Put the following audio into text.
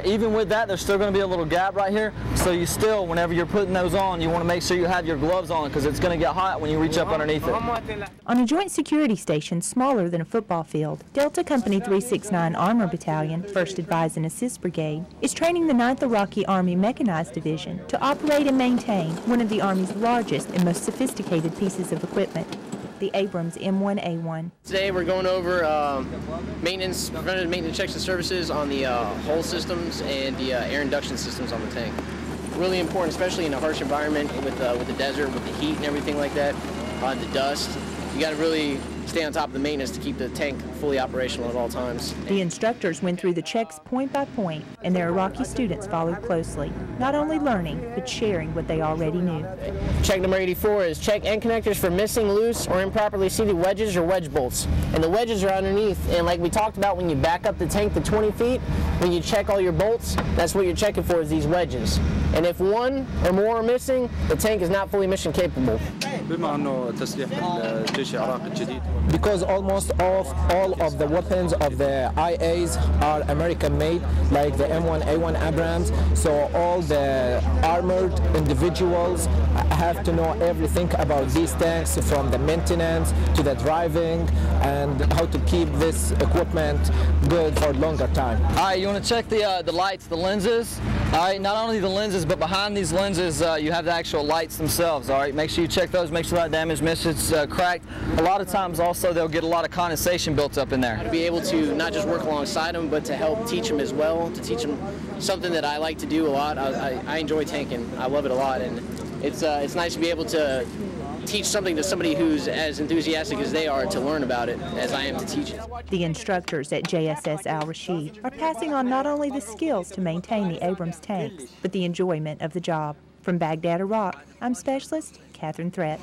Even with that, there's still going to be a little gap right here, so you still, whenever you're putting those on, you want to make sure you have your gloves on because it's going to get hot when you reach up underneath it. On a joint security station smaller than a football field, Delta Company 369 Armor Battalion, 1st Advise and Assist Brigade, is training the 9th Iraqi Army Mechanized Division to operate and maintain one of the Army's largest and most sophisticated pieces of equipment, the Abrams M1A1. Today we're going over preventative maintenance checks and services on the hull systems and the air induction systems on the tank. Really important, especially in a harsh environment with the desert, with the heat and everything like that, the dust. You got to really stay on top of the maintenance to keep the tank fully operational at all times. The instructors went through the checks point by point, and their Iraqi students followed closely, not only learning, but sharing what they already knew. Check number 84 is check end connectors for missing, loose, or improperly seated wedges or wedge bolts. And the wedges are underneath, and like we talked about, when you back up the tank to 20 feet, when you check all your bolts, that's what you're checking for, is these wedges. And if one or more are missing, the tank is not fully mission capable. Because almost all of the weapons of the IAs are American made, like the M1A1 Abrams, so all the armored individuals have to know everything about these tanks, from the maintenance to the driving and how to keep this equipment good for a longer time. All right, you want to check the lights, the lenses. All right, not only the lenses, but behind these lenses, you have the actual lights themselves. All right, make sure you check those, make sure that damage message cracked. A lot of times also they'll get a lot of condensation built up in there. To be able to not just work alongside them, but to help teach them as well, to teach them something that I like to do a lot. I enjoy tanking. I love it a lot, and it's nice to be able to teach something to somebody who's as enthusiastic as they are to learn about it as I am to teach it. The instructors at JSS Rashid are passing on not only the skills to maintain the Abrams tanks, but the enjoyment of the job. From Baghdad, Iraq, I'm Specialist Catherine Threat.